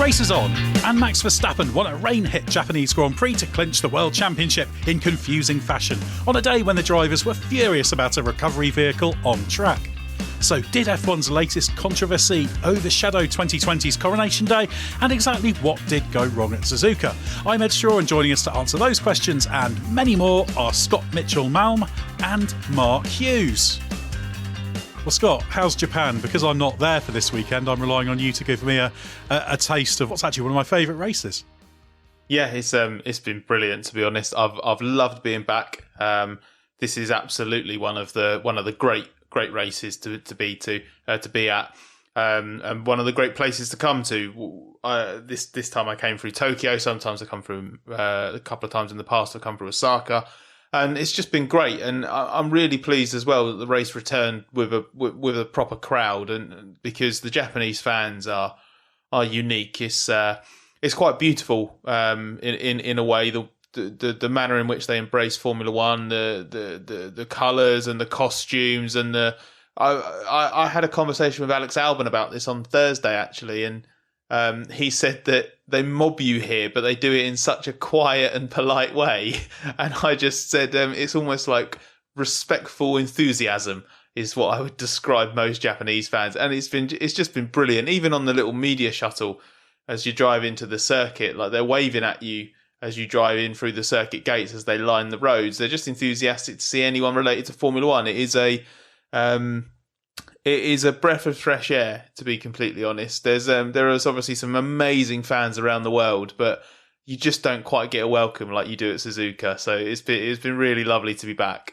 race is on, and Max Verstappen won a rain-hit Japanese Grand Prix to clinch the World Championship in confusing fashion, on a day when the drivers were furious about a recovery vehicle on track. So did F1's latest controversy overshadow 2020's Coronation Day, and exactly what did go wrong at Suzuka? I'm Edd Straw, and joining us to answer those questions and many more are Scott Mitchell-Malm and Mark Hughes. Well, Scott, how's Japan? Because I'm not there for this weekend, I'm relying on you to give me a taste of what's actually one of my favourite races. Yeah, it's been brilliant, to be honest. I've loved being back. This is absolutely one of the great races to be at, and one of the great places to come to. This time I came through Tokyo. Sometimes I come through a couple of times in the past. I've come through Osaka. And it's just been great, and I'm really pleased as well that the race returned with a proper crowd, and because the Japanese fans are unique. It's quite beautiful in a way. The manner in which they embrace Formula One, the colours and the costumes, and I had a conversation with Alex Albon about this on Thursday actually, and he said that they mob you here, but they do it in such a quiet and polite way. And I just said it's almost like respectful enthusiasm is what I would describe most Japanese fans. And it's just been brilliant. Even on the little media shuttle, as you drive into the circuit, like they're waving at you as you drive in through the circuit gates as they line the roads. They're just enthusiastic to see anyone related to Formula One. It is a breath of fresh air, to be completely honest. There is obviously some amazing fans around the world, but you just don't quite get a welcome like you do at Suzuka. So it's been really lovely to be back.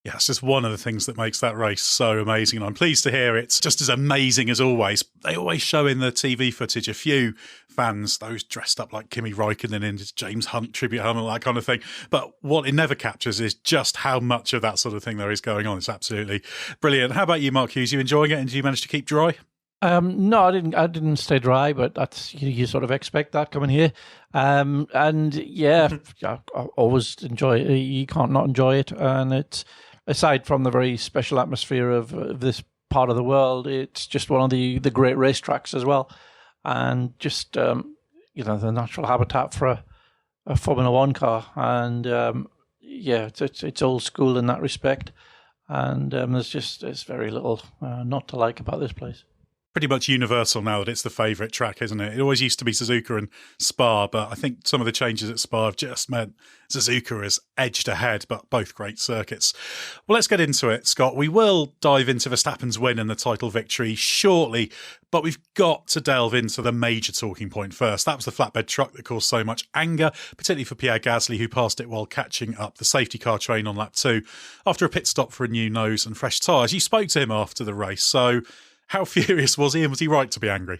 Yeah, it's just one of the things that makes that race so amazing. And I'm pleased to hear it's just as amazing as always. They always show in the TV footage a few fans, those dressed up like Kimi Räikkönen in his James Hunt tribute helmet, that kind of thing. But what it never captures is just how much of that sort of thing there is going on. It's absolutely brilliant. How about you, Mark Hughes? You enjoying it, and did you manage to keep dry? No, I didn't stay dry, but that's you sort of expect that coming here. And yeah, I always enjoy it. You can't not enjoy it, and it's, aside from the very special atmosphere of this part of the world, it's just one of the great racetracks as well, and just the natural habitat for a Formula One car. And yeah, it's old school in that respect, and there's very little not to like about this place. Pretty much universal now that it's the favourite track, isn't it? It always used to be Suzuka and Spa, but I think some of the changes at Spa have just meant Suzuka has edged ahead, but both great circuits. Well, let's get into it, Scott. We will dive into Verstappen's win and the title victory shortly, but we've got to delve into the major talking point first. That was the flatbed truck that caused so much anger, particularly for Pierre Gasly, who passed it while catching up the safety car train on lap 2 after a pit stop for a new nose and fresh tyres. You spoke to him after the race, so how furious was he, and was he right to be angry?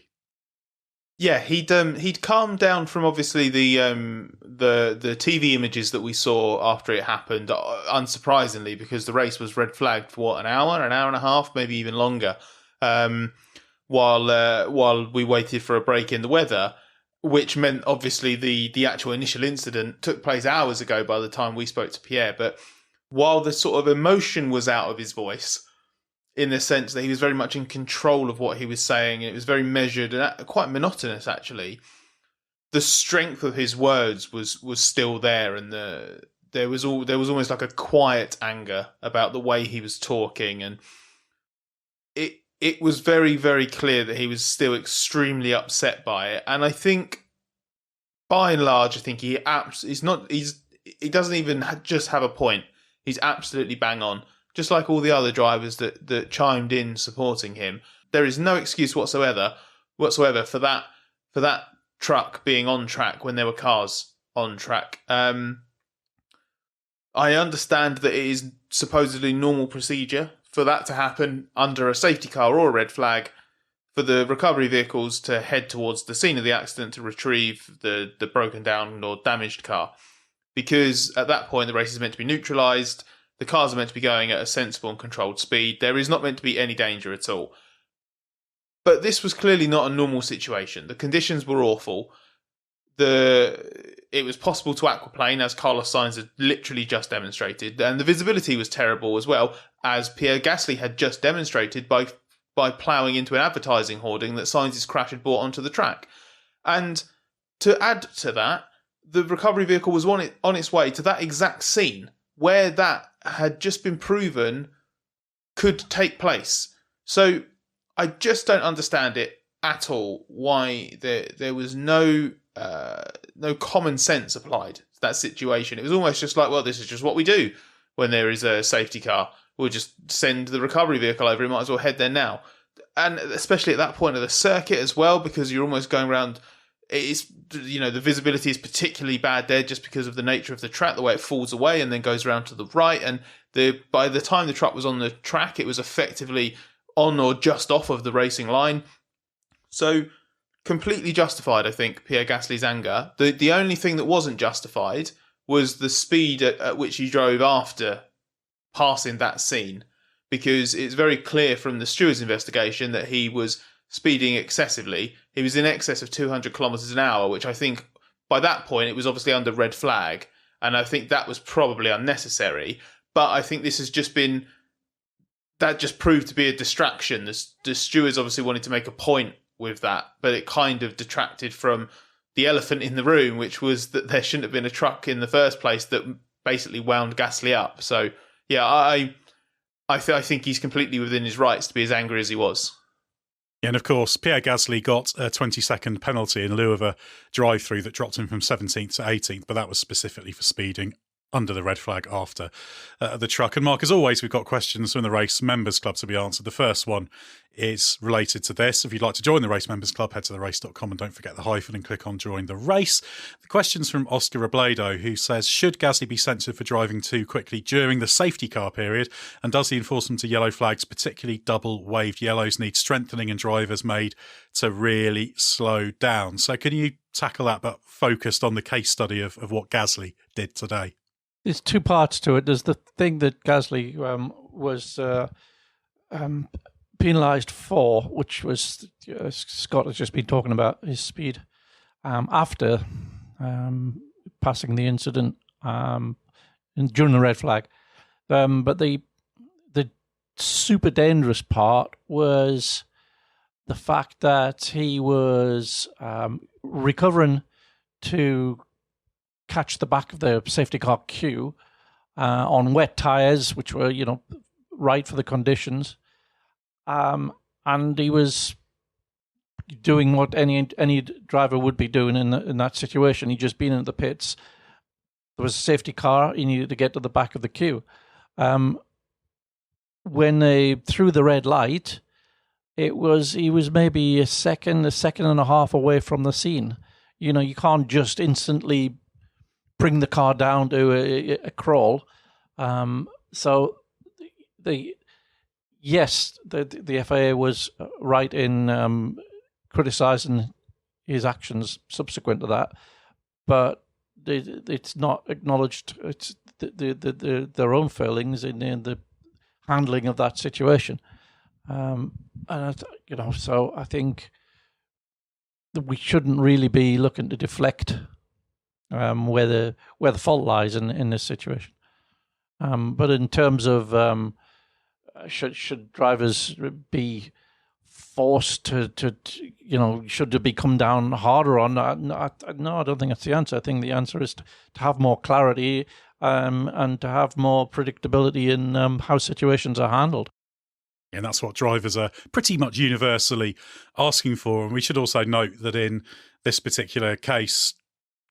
Yeah, he'd calmed down from obviously the TV images that we saw after it happened, unsurprisingly, because the race was red flagged for an hour and a half, maybe even longer, while we waited for a break in the weather, which meant obviously the actual initial incident took place hours ago by the time we spoke to Pierre. But while the sort of emotion was out of his voice, in the sense that he was very much in control of what he was saying, and it was very measured and quite monotonous, actually, the strength of his words was still there, and there was almost like a quiet anger about the way he was talking, and it was very, very clear that he was still extremely upset by it. And I think, by and large, I think he doesn't even just have a point. He's absolutely bang on. Just like all the other drivers that chimed in supporting him, there is no excuse whatsoever for that truck being on track when there were cars on track. I understand that it is supposedly normal procedure for that to happen under a safety car or a red flag, for the recovery vehicles to head towards the scene of the accident to retrieve the broken down or damaged car, because at that point the race is meant to be neutralised. The cars are meant to be going at a sensible and controlled speed. There is not meant to be any danger at all. But this was clearly not a normal situation. The conditions were awful. It was possible to aquaplane, as Carlos Sainz had literally just demonstrated, and the visibility was terrible as well, as Pierre Gasly had just demonstrated by ploughing into an advertising hoarding that Sainz's crash had brought onto the track. And to add to that, the recovery vehicle was on its way to that exact scene where that had just been proven could take place. So I just don't understand it at all, why there was no common sense applied to that situation. It was almost just like, well, this is just what we do when there is a safety car. We'll just send the recovery vehicle over. You might as well head there now. And especially at that point of the circuit as well, because you're almost going around. It's, the visibility is particularly bad there just because of the nature of the track, the way it falls away and then goes around to the right. And by the time the truck was on the track, it was effectively on or just off of the racing line. So completely justified, I think, Pierre Gasly's anger. The only thing that wasn't justified was the speed at which he drove after passing that scene, because it's very clear from the steward's investigation that he was speeding excessively. He was in excess of 200 kilometers an hour, which I think by that point it was obviously under red flag, and I think that was probably unnecessary. But I think this has just been, that just proved to be a distraction. The stewards obviously wanted to make a point with that, but it kind of detracted from the elephant in the room, which was that there shouldn't have been a truck in the first place that basically wound Gasly up. So yeah, I think he's completely within his rights to be as angry as he was. And of course, Pierre Gasly got a 20-second penalty in lieu of a drive-through that dropped him from 17th to 18th, but that was specifically for speeding under the red flag after the truck. And Mark, as always, we've got questions from the Race Members Club to be answered. The first one is related to this. If you'd like to join the Race Members Club, head to therace.com and don't forget the hyphen and click on Join the Race. The question's from Oscar Robledo, who says, should Gasly be censured for driving too quickly during the safety car period? And does the enforcement to yellow flags, particularly double waved yellows, need strengthening and drivers made to really slow down? So can you tackle that, but focused on the case study of what Gasly did today? There's two parts to it. There's the thing that Gasly was penalised for, which was Scott has just been talking about his speed after passing the incident during the red flag. But the super dangerous part was the fact that he was recovering to catch the back of the safety car queue on wet tyres, which were, right for the conditions. And he was doing what any driver would be doing in that situation. He'd just been in the pits. There was a safety car. He needed to get to the back of the queue. When they threw the red light, he was maybe a second and a half away from the scene. You can't just instantly bring the car down to a crawl. So the FIA was right in criticising his actions subsequent to that, but it's not acknowledged. It's their own failings in the handling of that situation, and so I think that we shouldn't really be looking to deflect where the fault lies in this situation. But in terms of should drivers be forced to should it be come down harder on? No, I don't think that's the answer. I think the answer is to have more clarity and to have more predictability in how situations are handled. And that's what drivers are pretty much universally asking for. And we should also note that in this particular case,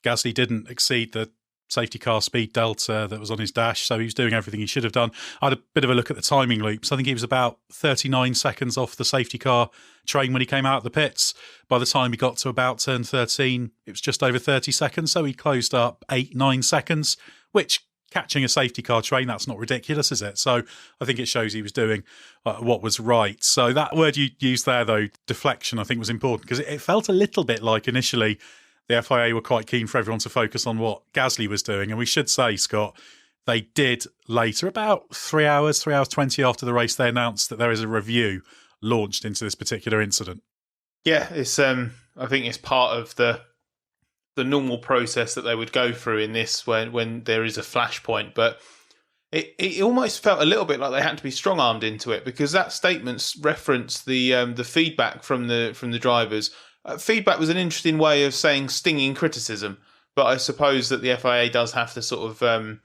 Gasly didn't exceed the safety car speed delta that was on his dash, so he was doing everything he should have done. I had a bit of a look at the timing loops. I think he was about 39 seconds off the safety car train when he came out of the pits. By the time he got to about turn 13, it was just over 30 seconds, so he closed up 8-9 seconds, which, catching a safety car train, that's not ridiculous, is it? So I think it shows he was doing what was right. So that word you used there, though, deflection, I think was important, because it felt a little bit like initially the FIA were quite keen for everyone to focus on what Gasly was doing. And we should say, Scott, they did later, about 3 hours 20 after the race, they announced that there is a review launched into this particular incident. Yeah, it's I think it's part of the normal process that they would go through in this when there is a flashpoint. But it almost felt a little bit like they had to be strong-armed into it, because that statement referenced the feedback from the drivers feedback was an interesting way of saying stinging criticism, but I suppose that the FIA does have to sort of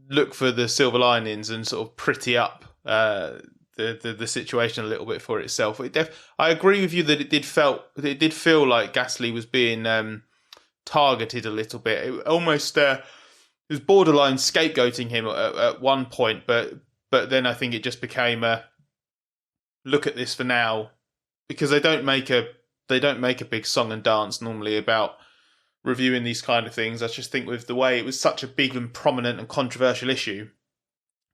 look for the silver linings and sort of pretty up the situation a little bit for itself. I agree with you that it did feel like Gasly was being targeted a little bit. It almost it was borderline scapegoating him at one point, but then I think it just became a look at this for now, because they don't make a big song and dance normally about reviewing these kind of things. I just think with the way it was such a big and prominent and controversial issue,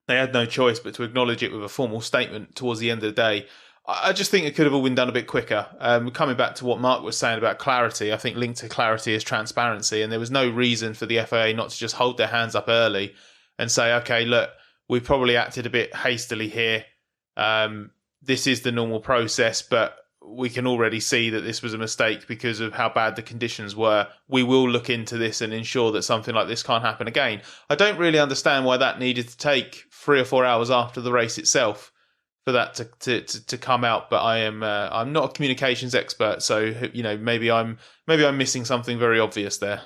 they had no choice but to acknowledge it with a formal statement towards the end of the day. I just think it could have all been done a bit quicker. Coming back to what Mark was saying about clarity, I think linked to clarity is transparency, and there was no reason for the FIA not to just hold their hands up early and say, okay, look, we probably acted a bit hastily here. This is the normal process, but we can already see that this was a mistake because of how bad the conditions were. We will look into this and ensure that something like this can't happen again. I don't really understand why that needed to take 3 or 4 hours after the race itself for that to come out. But I'm not a communications expert, so maybe I'm missing something very obvious there.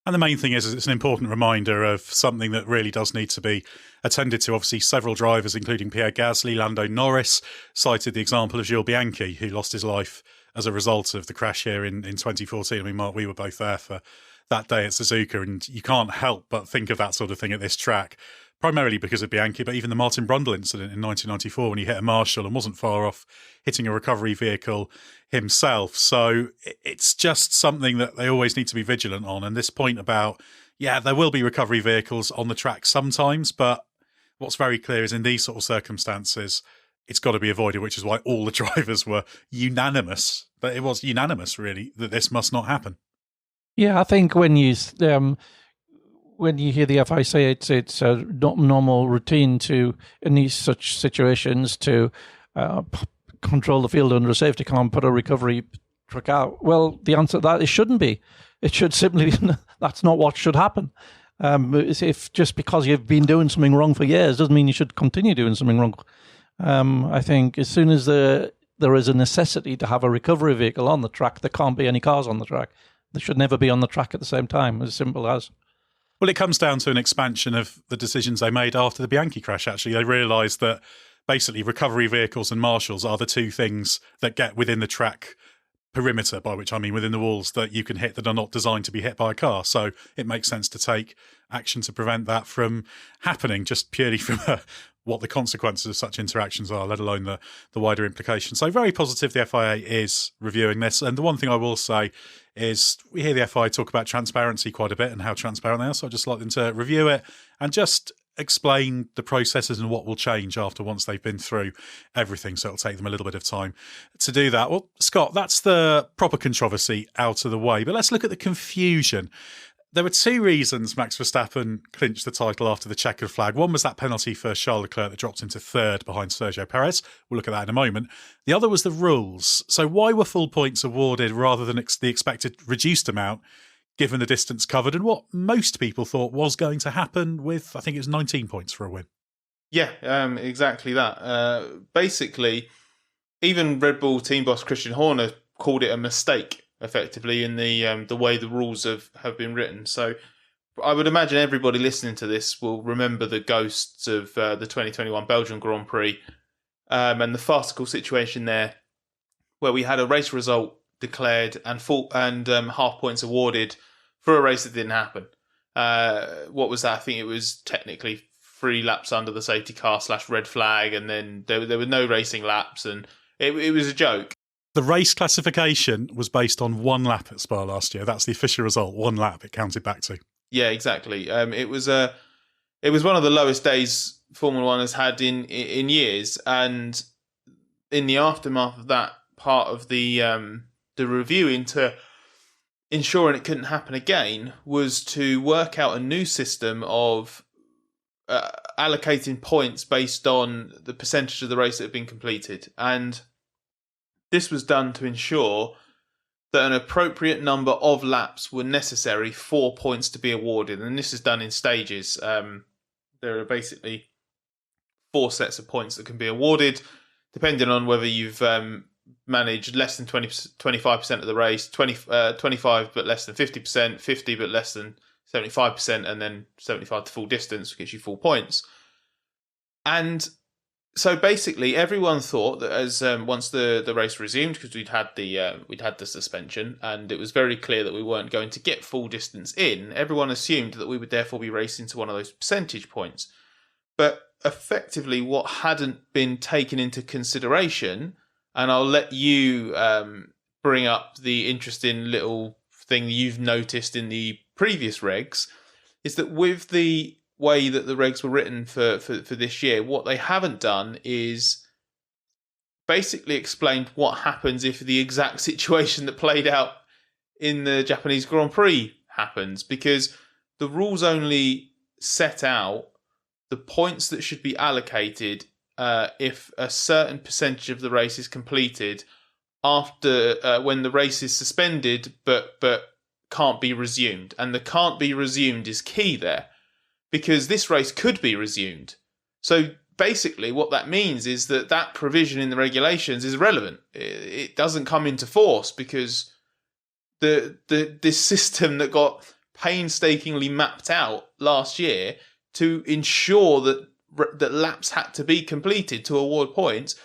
And the main thing is it's an important reminder of something that really does need to be attended to. Obviously, several drivers, including Pierre Gasly, Lando Norris, cited the example of Jules Bianchi, who lost his life as a result of the crash here in 2014. I mean, Mark, we were both there for that day at Suzuka, and you can't help but think of that sort of thing at this track, primarily because of Bianchi, but even the Martin Brundle incident in 1994 when he hit a Marshall and wasn't far off hitting a recovery vehicle himself. So it's just something that they always need to be vigilant on. And this point about, there will be recovery vehicles on the track sometimes, but what's very clear is in these sort of circumstances, it's got to be avoided, which is why all the drivers were unanimous. But it was unanimous, really, that this must not happen. Yeah, I think when you hear the FIA say it's a normal routine in these such situations to control the field under a safety car and put a recovery truck out, well, the answer to that, it shouldn't be. It should simply be, that's not what should happen. If just because you've been doing something wrong for years doesn't mean you should continue doing something wrong. I think as soon as there is a necessity to have a recovery vehicle on the track, there can't be any cars on the track. They should never be on the track at the same time, as simple as. Well, it comes down to an expansion of the decisions they made after the Bianchi crash, actually. They realised that basically recovery vehicles and marshals are the two things that get within the track perimeter, by which I mean within the walls that you can hit that are not designed to be hit by a car. So it makes sense to take action to prevent that from happening, just purely from what the consequences of such interactions are, let alone the wider implications. So very positive the FIA is reviewing this. And the one thing I will say is we hear the FIA talk about transparency quite a bit and how transparent they are. So I'd just like them to review it and just explain the processes and what will change once they've been through everything. So it'll take them a little bit of time to do that. Well, Scott, that's the proper controversy out of the way. But let's look at the confusion. There were two reasons Max Verstappen clinched the title after the checkered flag. One was that penalty for Charles Leclerc that dropped him to third behind Sergio Perez. We'll look at that in a moment. The other was the rules. So why were full points awarded rather than the expected reduced amount, given the distance covered and what most people thought was going to happen with, I think it was 19 points for a win? Yeah, exactly that. Basically, even Red Bull team boss Christian Horner called it a mistake, effectively, in the way the rules have been written. So I would imagine everybody listening to this will remember the ghosts of the 2021 Belgian Grand Prix and the farcical situation there, where we had a race result declared and half points awarded for a race that didn't happen. What was that? I think it was technically 3 laps under the safety car / red flag, and then there were no racing laps, and it was a joke. The race classification was based on 1 lap at Spa last year. That's the official result. 1 lap it counted back to. Yeah, exactly. It was one of the lowest days Formula One has had in years, and in the aftermath of that, part of the review into ensuring it couldn't happen again was to work out a new system of allocating points based on the percentage of the race that had been completed. And this was done to ensure that an appropriate number of laps were necessary for points to be awarded. And this is done in stages. There are basically 4 sets of points that can be awarded, depending on whether you've manage less than 25% of the race, 25 but less than 50%, 50 but less than 75%, and then 75 to full distance gets you full points. And so basically, everyone thought that as once the race resumed, because we'd had the suspension, and it was very clear that we weren't going to get full distance in. Everyone assumed that we would therefore be racing to one of those percentage points. But effectively, what hadn't been taken into consideration, and I'll let you bring up the interesting little thing you've noticed in the previous regs, is that with the way that the regs were written for this year, what they haven't done is basically explained what happens if the exact situation that played out in the Japanese Grand Prix happens, because the rules only set out the points that should be allocated if a certain percentage of the race is completed after when the race is suspended but can't be resumed. And the can't be resumed is key there, because this race could be resumed. So basically what that means is that provision in the regulations is irrelevant. It doesn't come into force because this system that got painstakingly mapped out last year to ensure that laps had to be completed to award points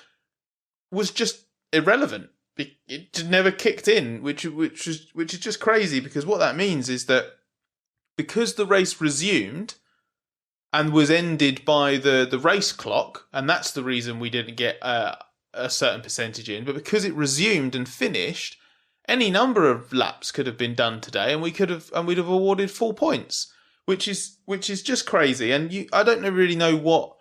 was just irrelevant. It never kicked in, which is just crazy, because what that means is that because the race resumed and was ended by the race clock, and that's the reason we didn't get a certain percentage in, but because it resumed and finished, any number of laps could have been done today, and we'd have awarded full points, which is just crazy. And I don't really know what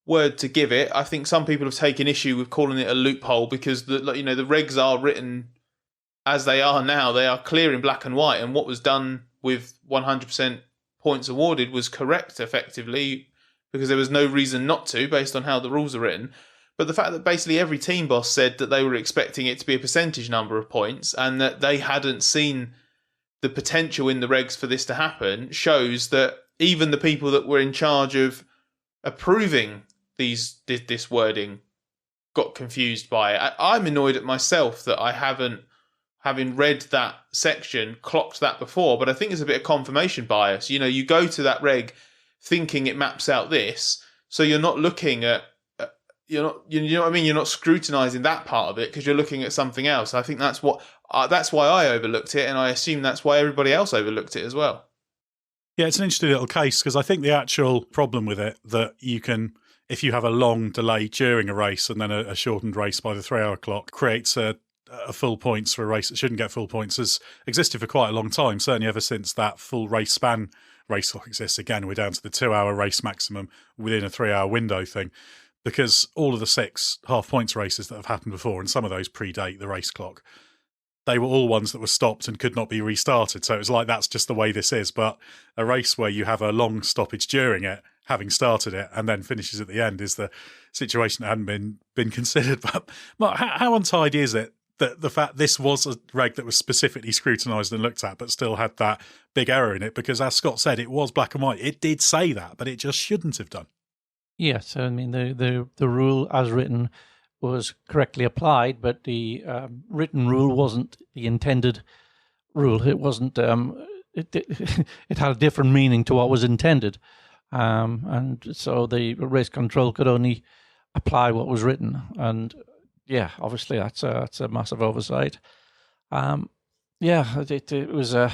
word to give it. I think some people have taken issue with calling it a loophole, because the regs are written as they are now. They are clear in black and white, and what was done with 100% points awarded was correct effectively, because there was no reason not to based on how the rules are written. But the fact that basically every team boss said that they were expecting it to be a percentage number of points and that they hadn't seen the potential in the regs for this to happen shows that even the people that were in charge of approving this wording got confused by it. I'm annoyed at myself that I haven't, having read that section, clocked that before, but I think it's a bit of confirmation bias. You go to that reg thinking it maps out this, so you're not looking at, you know what I mean? You're not scrutinising that part of it because you're looking at something else. I think that's why I overlooked it, and I assume that's why everybody else overlooked it as well. Yeah, it's an interesting little case, because I think the actual problem with it, that you can, if you have a long delay during a race and then a shortened race by the 3-hour clock, creates a full points for a race that shouldn't get full points, has existed for quite a long time, certainly ever since that full race span race clock exists. Again, we're down to the 2-hour race maximum within a 3-hour window thing, because all of the 6 half points races that have happened before, and some of those predate the race clock, they were all ones that were stopped and could not be restarted. So it was like, that's just the way this is. But a race where you have a long stoppage during it, having started it, and then finishes at the end, is the situation that hadn't been considered. But Mark, how untidy is it that the fact this was a reg that was specifically scrutinised and looked at, but still had that big error in it? Because as Scott said, it was black and white. It did say that, but it just shouldn't have done. Yes, I mean, the rule as written was correctly applied, but the written rule wasn't the intended rule. It wasn't. It had a different meaning to what was intended, and so the race control could only apply what was written. And yeah, obviously that's a massive oversight. It was a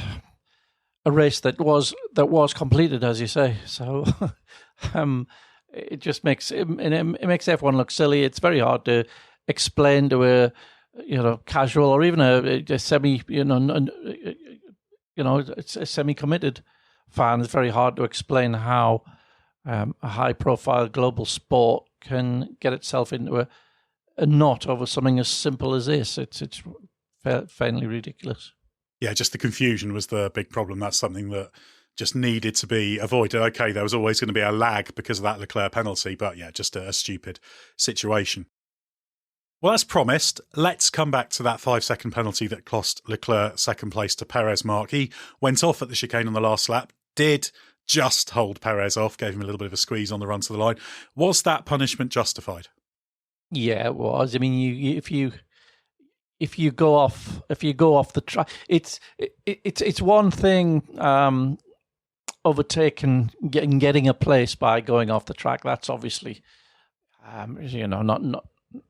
race that was completed, as you say. So. It just makes it makes everyone look silly. It's very hard to explain to a casual or even a semi it's a semi-committed fan. It's very hard to explain how a high-profile global sport can get itself into a knot over something as simple as this. It's fairly ridiculous. Yeah, just the confusion was the big problem. That's something that just needed to be avoided. Okay, there was always going to be a lag because of that Leclerc penalty, but yeah, just a stupid situation. Well, as promised, let's come back to that 5-second penalty that cost Leclerc second place to Perez. Mark, he went off at the chicane on the last lap, did just hold Perez off, gave him a little bit of a squeeze on the run to the line. Was that punishment justified? Yeah, it was. I mean, if you if you go off the track, it's one thing overtaking getting a place by going off the track. That's obviously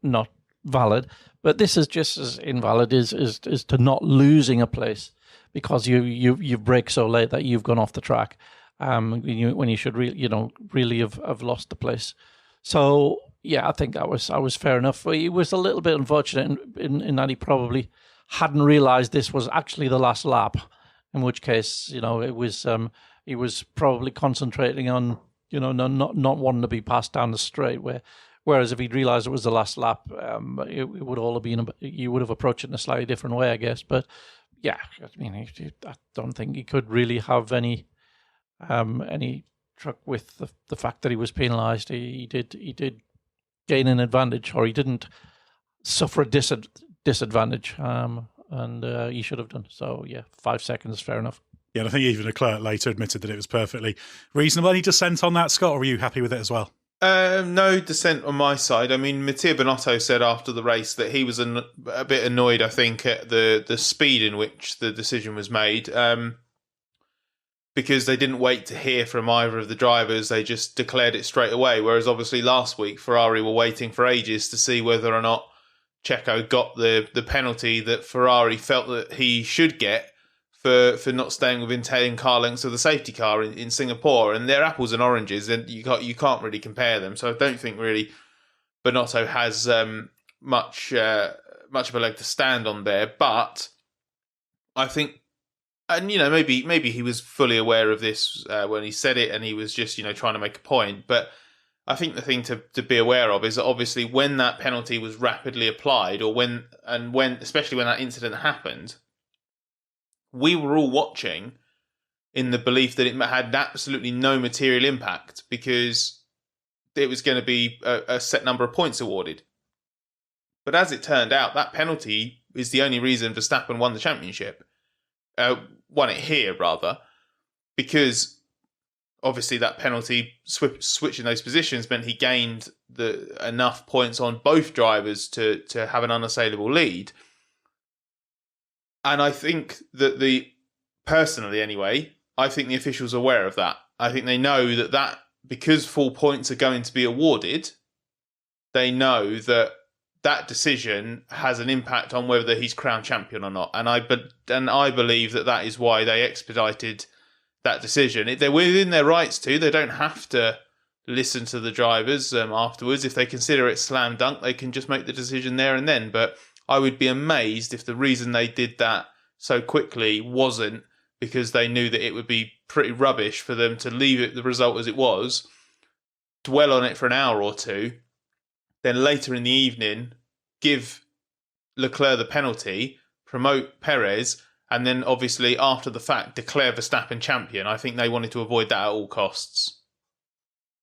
not valid. But this is just as invalid is to not losing a place because you brake so late that you've gone off the track when you should really have lost the place. So yeah, I think that was fair enough. It was a little bit unfortunate in that he probably hadn't realised this was actually the last lap, in which case it was he was probably concentrating on not wanting to be passed down the straight. Whereas if he'd realised it was the last lap, it would all have been. You would have approached it in a slightly different way, I guess. But yeah, I mean, I don't think he could really have any truck with the fact that he was penalised. He did gain an advantage, or he didn't suffer a disadvantage, and he should have done. So yeah, 5 seconds, fair enough. Yeah, and I think even Leclerc later admitted that it was perfectly reasonable. Any dissent on that, Scott, or were you happy with it as well? No dissent on my side. I mean, Mattia Binotto said after the race that he was a bit annoyed, I think, at the speed in which the decision was made, because they didn't wait to hear from either of the drivers. They just declared it straight away, whereas obviously last week Ferrari were waiting for ages to see whether or not Checo got the penalty that Ferrari felt that he should get for not staying within 10 car lengths of the safety car in Singapore. And they're apples and oranges, and you can't really compare them. So I don't think really Binotto has much of a leg to stand on there. But I think, and maybe he was fully aware of this when he said it, and he was just trying to make a point. But I think the thing to be aware of is that obviously when that penalty was rapidly applied, or when especially when that incident happened, we were all watching in the belief that it had absolutely no material impact because it was going to be a set number of points awarded. But as it turned out, that penalty is the only reason Verstappen won the championship. Won it here, rather, because obviously that penalty switching those positions meant he gained enough points on both drivers to have an unassailable lead. And I think that personally anyway, I think the officials are aware of that. I think they know that because full points are going to be awarded, they know that decision has an impact on whether he's crowned champion or not. And I believe that is why they expedited that decision. They're within their rights to. They don't have to listen to the drivers afterwards. If they consider it slam dunk, they can just make the decision there and then. But I would be amazed if the reason they did that so quickly wasn't because they knew that it would be pretty rubbish for them to leave the result as it was, dwell on it for an hour or two, then later in the evening give Leclerc the penalty, promote Perez, and then obviously after the fact declare Verstappen champion. I think they wanted to avoid that at all costs.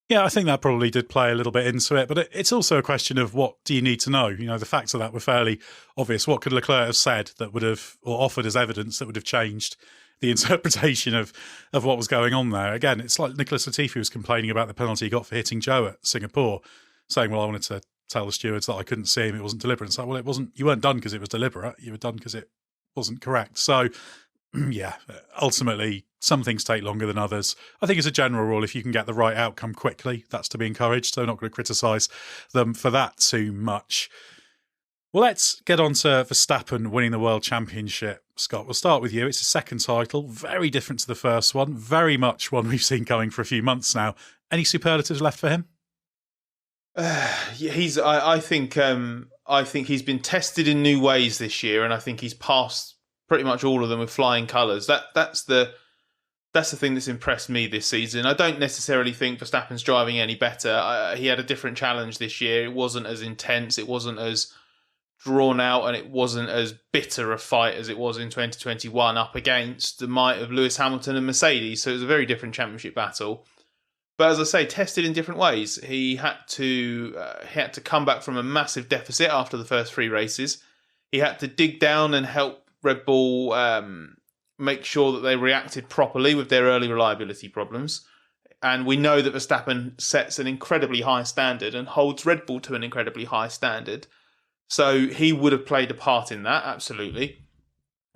Yeah, I think that probably did play a little bit into it, but it's also a question of what do you need to know? The facts of that were fairly obvious. What could Leclerc have said that would have, or offered as evidence that would have changed the interpretation of what was going on there? Again, it's like Nicholas Latifi was complaining about the penalty he got for hitting Joe at Singapore, saying, well, I wanted to tell the stewards that I couldn't see him, it wasn't deliberate. It's like, well, it wasn't. You weren't done because it was deliberate. You were done because it wasn't correct. So, yeah, ultimately, some things take longer than others. I think as a general rule, if you can get the right outcome quickly, that's to be encouraged. So I'm not going to criticise them for that too much. Well, let's get on to Verstappen winning the World Championship. Scott, we'll start with you. It's his second title, very different to the first one, very much one we've seen coming for a few months now. Any superlatives left for him? I think he's been tested in new ways this year, and I think he's passed pretty much all of them with flying colours. That's the thing that's impressed me this season. I don't necessarily think Verstappen's driving any better. He had a different challenge this year. It wasn't as intense. It wasn't as drawn out, and it wasn't as bitter a fight as it was in 2021 up against the might of Lewis Hamilton and Mercedes. So it was a very different championship battle. But as I say, tested in different ways. He had to come back from a massive deficit after the first 3 races. He had to dig down and help Red Bull make sure that they reacted properly with their early reliability problems. And we know that Verstappen sets an incredibly high standard and holds Red Bull to an incredibly high standard. So he would have played a part in that, absolutely.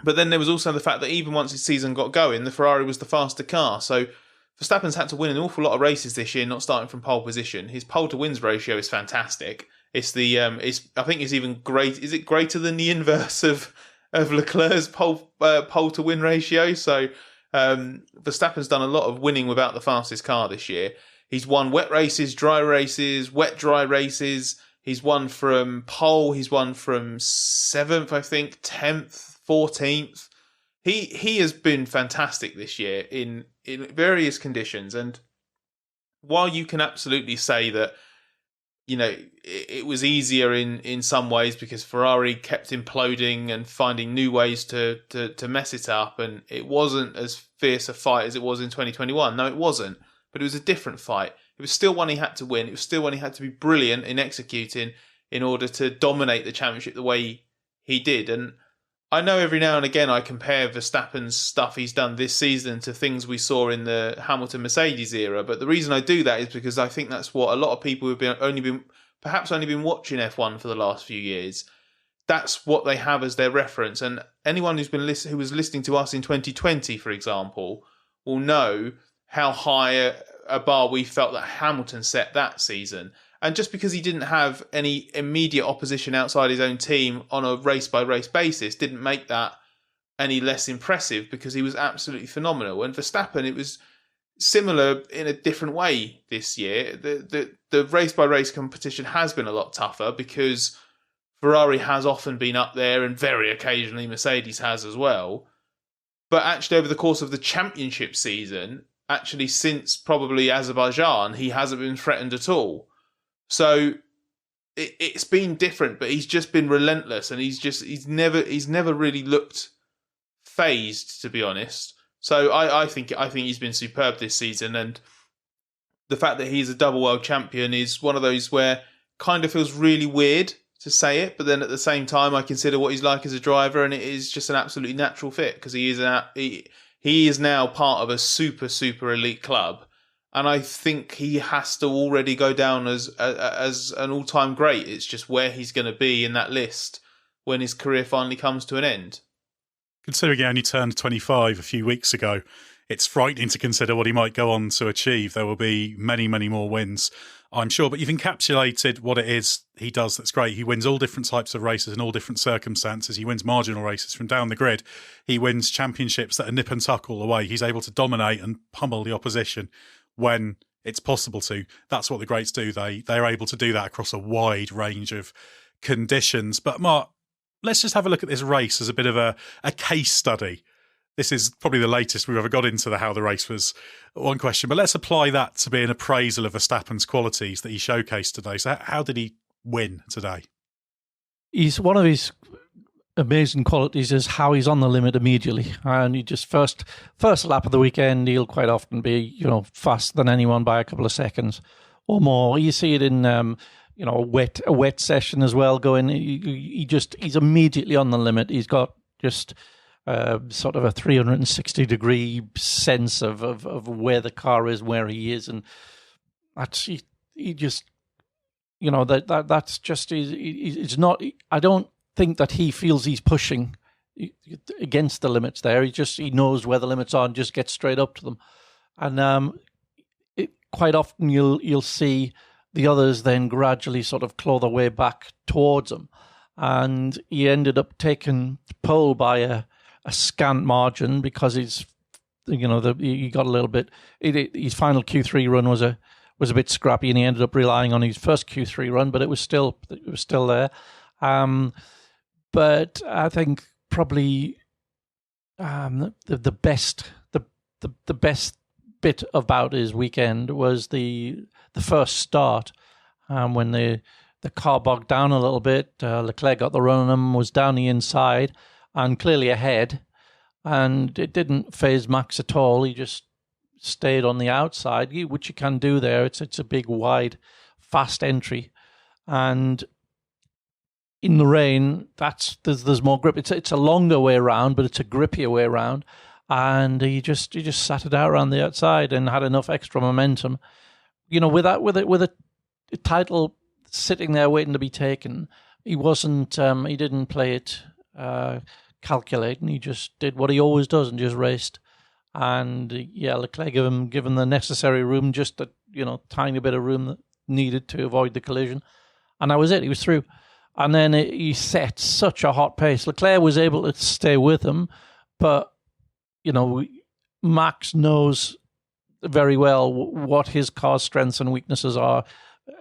But then there was also the fact that even once his season got going, the Ferrari was the faster car. So Verstappen's had to win an awful lot of races this year, not starting from pole position. His pole to wins ratio is fantastic. It's I think it's even great. Is it greater than the inverse of Leclerc's pole to win ratio? So Verstappen's done a lot of winning without the fastest car this year. He's won wet races, dry races, wet dry races. He's won from pole. He's won from 7th, I think, 10th, 14th. He has been fantastic this year in various conditions. And while you can absolutely say that, it was easier in some ways because Ferrari kept imploding and finding new ways to mess it up, and it wasn't as fierce a fight as it was in 2021. No, it wasn't. But it was a different fight. It was still one he had to win. It was still one he had to be brilliant in executing in order to dominate the championship the way he did. And I know every now and again I compare Verstappen's stuff he's done this season to things we saw in the Hamilton-Mercedes era. But the reason I do that is because I think that's what a lot of people who've only been watching F1 for the last few years. That's what they have as their reference. And anyone who was listening to us in 2020, for example, will know how high a bar we felt that Hamilton set that season. And just because he didn't have any immediate opposition outside his own team on a race-by-race basis didn't make that any less impressive, because he was absolutely phenomenal. And Verstappen, it was similar in a different way this year. The race-by-race competition has been a lot tougher because Ferrari has often been up there, and very occasionally Mercedes has as well. But actually over the course of the championship season, actually since probably Azerbaijan, he hasn't been threatened at all. So it's been different, but he's just been relentless, and he's never really looked phased, to be honest. So I think he's been superb this season, and the fact that he's a double world champion is one of those where kind of feels really weird to say it, but then at the same time I consider what he's like as a driver, and it is just an absolutely natural fit because he is now part of a super elite club. And I think he has to already go down as an all-time great. It's just where he's going to be in that list when his career finally comes to an end. Considering he only turned 25 a few weeks ago, it's frightening to consider what he might go on to achieve. There will be many, many more wins, I'm sure. But you've encapsulated what it is he does that's great. He wins all different types of races in all different circumstances. He wins marginal races from down the grid. He wins championships that are nip and tuck all the way. He's able to dominate and pummel the opposition when it's possible to. That's what the greats do. They're able to do that across a wide range of conditions. But Mark, let's just have a look at this race as a bit of a case study. This is probably the latest we've ever got into how the race was one question, but let's apply that to be an appraisal of Verstappen's qualities that he showcased today. So how did he win today? He's one of his amazing qualities is how he's on the limit immediately, and he just first lap of the weekend he'll quite often be faster than anyone by a couple of seconds or more. You see it in a wet session as well. He's immediately on the limit. He's got just sort of a 360-degree sense of where the car is, where he is, and that's he just that's just it's not. I don't think that he feels he's pushing against the limits there. He knows where the limits are and just gets straight up to them. And quite often you'll see the others then gradually sort of claw their way back towards him. And he ended up taking pole by a scant margin because he got a little bit. His final Q3 run was a bit scrappy, and he ended up relying on his first Q3 run, but it was still there. But I think probably the best bit about his weekend was the first start, when the car bogged down a little bit. Leclerc got the run on him, was down the inside and clearly ahead, and it didn't faze Max at all. He just stayed on the outside, which you can do there. It's a big, wide, fast entry, and in the rain, there's more grip. It's a longer way around, but it's a grippier way around, and he just sat it out around the outside and had enough extra momentum. With a title sitting there waiting to be taken, he wasn't. He didn't play it calculating. He just did what he always does and just raced. And Leclerc given the necessary room, just a tiny bit of room that needed to avoid the collision, and that was it. He was through. And then he set such a hot pace. Leclerc was able to stay with him, but Max knows very well what his car's strengths and weaknesses are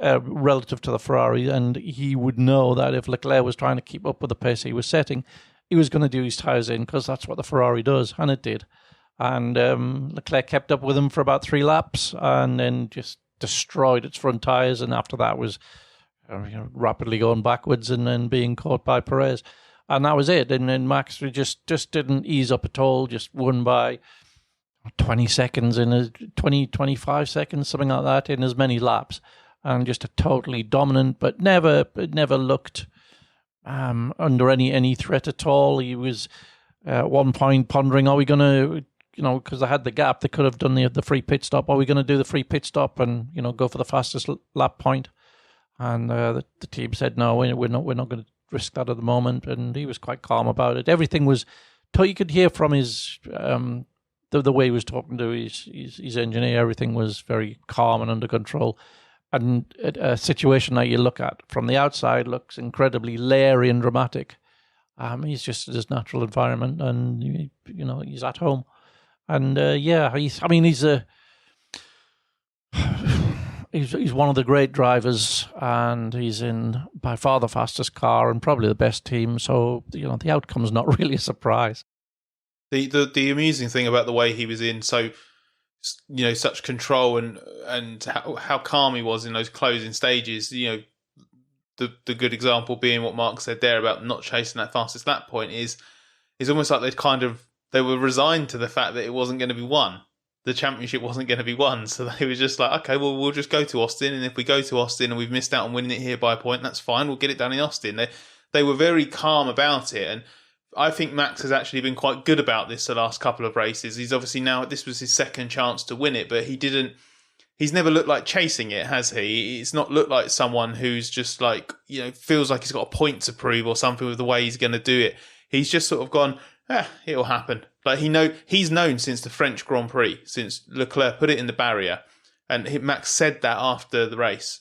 relative to the Ferrari, and he would know that if Leclerc was trying to keep up with the pace he was setting, he was going to do his tyres in, because that's what the Ferrari does, and it did. And Leclerc kept up with him for about 3 laps, and then just destroyed its front tyres, and after that was rapidly going backwards and then being caught by Perez. And that was it. And then Max just didn't ease up at all, just won by 20 seconds, 25 seconds, something like that, in as many laps. And just a totally dominant, but it never looked under any threat at all. He was at one point pondering, are we going to, because they had the gap, they could have done the free pit stop. Are we going to do the free pit stop and, go for the fastest lap point? And the team said, no, we're not going to risk that at the moment. And he was quite calm about it. Everything was, you could hear from his, the way he was talking to his engineer, everything was very calm and under control. And a situation that you look at from the outside looks incredibly leery and dramatic. He's just in his natural environment, and he's at home. And he's one of the great drivers, and he's in by far the fastest car and probably the best team. So the outcome's not really a surprise. The amusing thing about the way he was in such control and how calm he was in those closing stages. The good example being what Mark said there about not chasing that fastest lap point is almost like they were resigned to the fact that it wasn't going to be won. The championship wasn't going to be won. So they were just like, okay, well, we'll just go to Austin. And if we go to Austin and we've missed out on winning it here by a point, that's fine. We'll get it done in Austin. They were very calm about it. And I think Max has actually been quite good about this the last couple of races. He's obviously this was his second chance to win it, but he's never looked like chasing it, has he? It's not looked like someone who's just like, feels like he's got a point to prove or something with the way he's going to do it. He's just sort of gone, it'll happen. Like he's known since the French Grand Prix, since Leclerc put it in the barrier, and Max said that after the race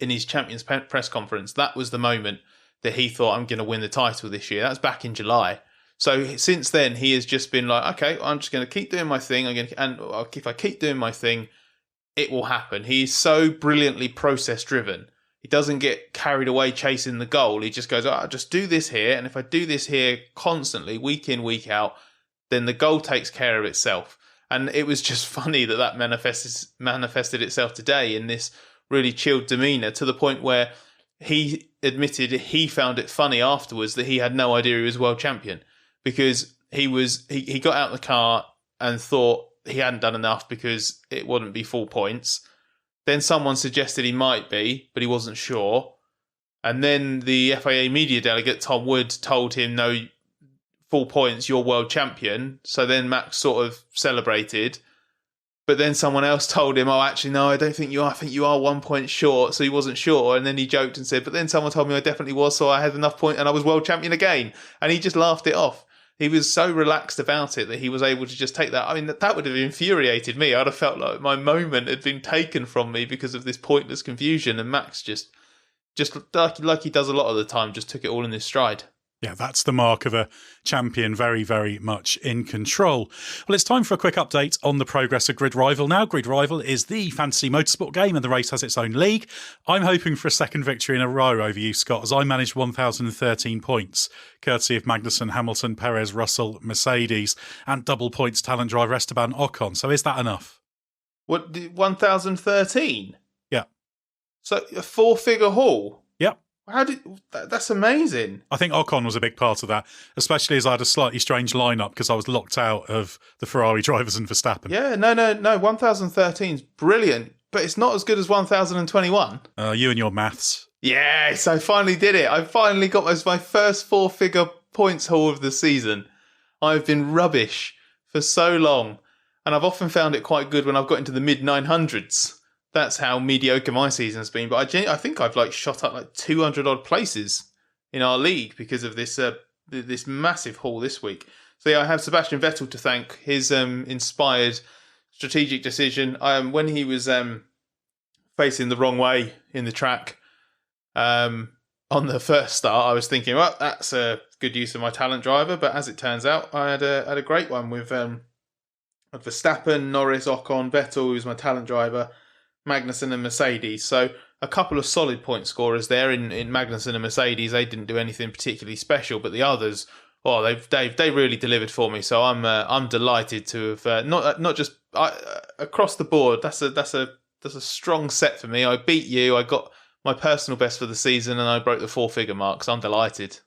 in his champions press conference. That was the moment that he thought, I'm going to win the title this year. That's back in July. So since then, he has just been like, okay, I'm just going to keep doing my thing. And if I keep doing my thing, it will happen. He's so brilliantly process driven. He doesn't get carried away chasing the goal. He just goes, I'll just do this here. And if I do this here constantly, week in, week out, then the goal takes care of itself. And it was just funny that manifested itself today in this really chilled demeanour, to the point where he admitted he found it funny afterwards that he had no idea he was world champion, because he got out of the car and thought he hadn't done enough because it wouldn't be full points. Then someone suggested he might be, but he wasn't sure. And then the FIA media delegate, Tom Wood, told him, no, full points, you're world champion. So then Max sort of celebrated. But then someone else told him, oh, actually, no, I don't think you are. I think you are 1 point short. So he wasn't sure. And then he joked and said, but then someone told me I definitely was. So I had enough point and I was world champion again. And he just laughed it off. He was so relaxed about it that he was able to just take that. I mean, that would have infuriated me. I'd have felt like my moment had been taken from me because of this pointless confusion. And Max just like he does a lot of the time, just took it all in his stride. Yeah, that's the mark of a champion, very, very much in control. Well, it's time for a quick update on the progress of Grid Rival now. Grid Rival is the fantasy motorsport game, and the race has its own league. I'm hoping for a second victory in a row over you, Scott, as I managed 1,013 points, courtesy of Magnussen, Hamilton, Perez, Russell, Mercedes, and double points talent driver Esteban Ocon. So is that enough? What, 1,013? Yeah. So a 4-figure haul? Yep. That's amazing. I think Ocon was a big part of that, especially as I had a slightly strange lineup because I was locked out of the Ferrari drivers and Verstappen. Yeah, no. 1,013 is brilliant, but it's not as good as 1,021. You and your maths. Yes, I finally did it. I finally got my first 4-figure points haul of the season. I've been rubbish for so long, and I've often found it quite good when I've got into the mid-900s. That's how mediocre my season's been. But I think I've shot up 200 odd places in our league because of this massive haul this week. So I have Sebastian Vettel to thank. His inspired strategic decision when he was facing the wrong way in the track on the first start. I was thinking, well, that's a good use of my talent driver, but as it turns out, I had a great one with Verstappen, Norris, Ocon, Vettel, who was my talent driver, Magnussen and Mercedes. So a couple of solid point scorers there in Magnussen and Mercedes. They didn't do anything particularly special, but the others, they really delivered for me. So I'm delighted to have not just across the board. That's a strong set for me. I beat you. I got my personal best for the season, and I broke the 4-figure mark. So I'm delighted.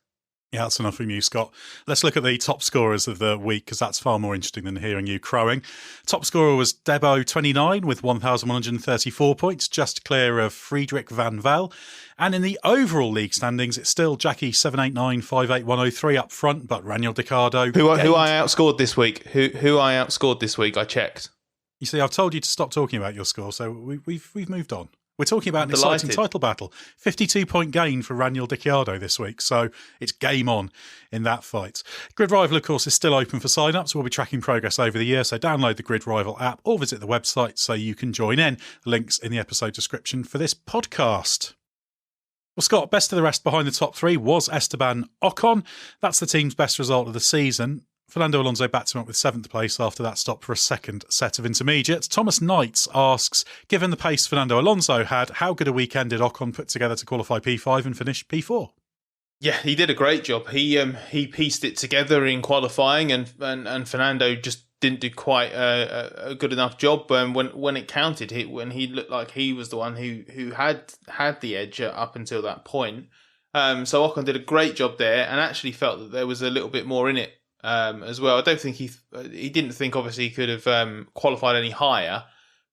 Yeah, that's enough from you, Scott. Let's look at the top scorers of the week, because that's far more interesting than hearing you crowing. Top scorer was Debo29 with 1,134 points, just clear of Friedrich Van Vel. And in the overall league standings, it's still Jackie 789-58103 up front, but Raniel Ricciardo... Who I outscored this week. Who I outscored this week, I checked. You see, I've told you to stop talking about your score, so we've moved on. We're talking about an exciting title battle. 52-point gain for Raniel Ricciardo this week, so it's game on in that fight. Grid Rival, of course, is still open for sign-ups. We'll be tracking progress over the year, so download the Grid Rival app or visit the website so you can join in. Links in the episode description for this podcast. Well, Scott, best of the rest behind the top three was Esteban Ocon. That's the team's best result of the season. Fernando Alonso bats him up with 7th place after that stop for a second set of intermediates. Thomas Knights asks, given the pace Fernando Alonso had, how good a weekend did Ocon put together to qualify P5 and finish P4? Yeah, he did a great job. He pieced it together in qualifying, and Fernando just didn't do quite a good enough job when it counted. When he looked like he was the one who had the edge up until that point. So Ocon did a great job there, and actually felt that there was a little bit more in it. As well. I don't think he didn't think obviously he could have qualified any higher,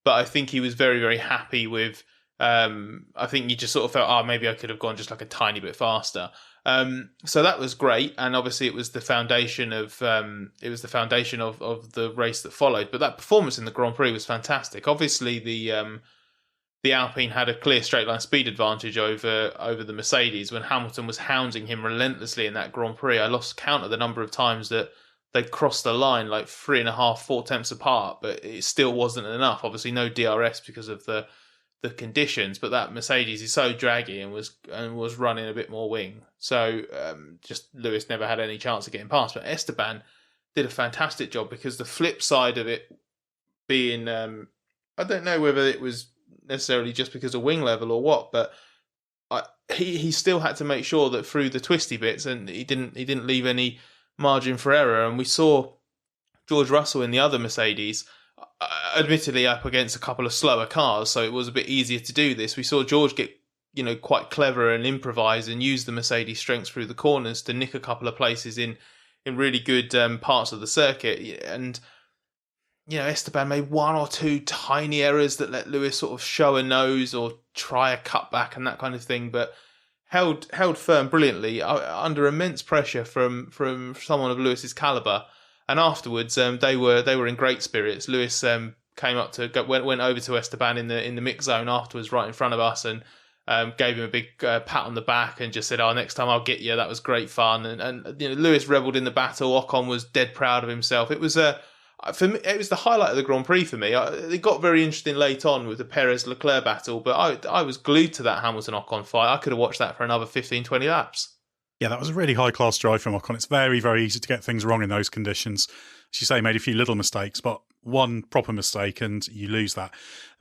but I think he was very, very happy with. I think he just sort of felt, maybe I could have gone just like a tiny bit faster. So that was great, and obviously it was the foundation of the race that followed. But that performance in the Grand Prix was fantastic. Obviously the Alpine had a clear straight line speed advantage over the Mercedes when Hamilton was hounding him relentlessly in that Grand Prix. I lost count of the number of times that they crossed the line like 3.5-4 tenths apart, but it still wasn't enough. Obviously no DRS because of the conditions, but that Mercedes is so draggy and was running a bit more wing. So just Lewis never had any chance of getting past. But Esteban did a fantastic job, because the flip side of it being, I don't know whether it was necessarily just because of wing level or what, but he still had to make sure that through the twisty bits, and he didn't leave any margin for error. And we saw George Russell in the other Mercedes, admittedly up against a couple of slower cars, so it was a bit easier to do this. We saw George get quite clever and improvise and use the Mercedes strengths through the corners to nick a couple of places in really good parts of the circuit. And Esteban made one or two tiny errors that let Lewis sort of show a nose or try a cutback and that kind of thing, but held firm brilliantly under immense pressure from someone of Lewis's caliber. And afterwards, they were in great spirits. Lewis came up went over to Esteban in the mix zone afterwards, right in front of us, and gave him a big pat on the back and just said, next time I'll get you. That was great fun. And Lewis revelled in the battle. Ocon was dead proud of himself. It was for me, it was the highlight of the Grand Prix for me. It got very interesting late on with the Perez-Leclerc battle, but I was glued to that Hamilton-Ocon fight. I could have watched that for another 15, 20 laps. Yeah, that was a really high-class drive from Ocon. It's very, very easy to get things wrong in those conditions. As you say, made a few little mistakes, but one proper mistake and you lose that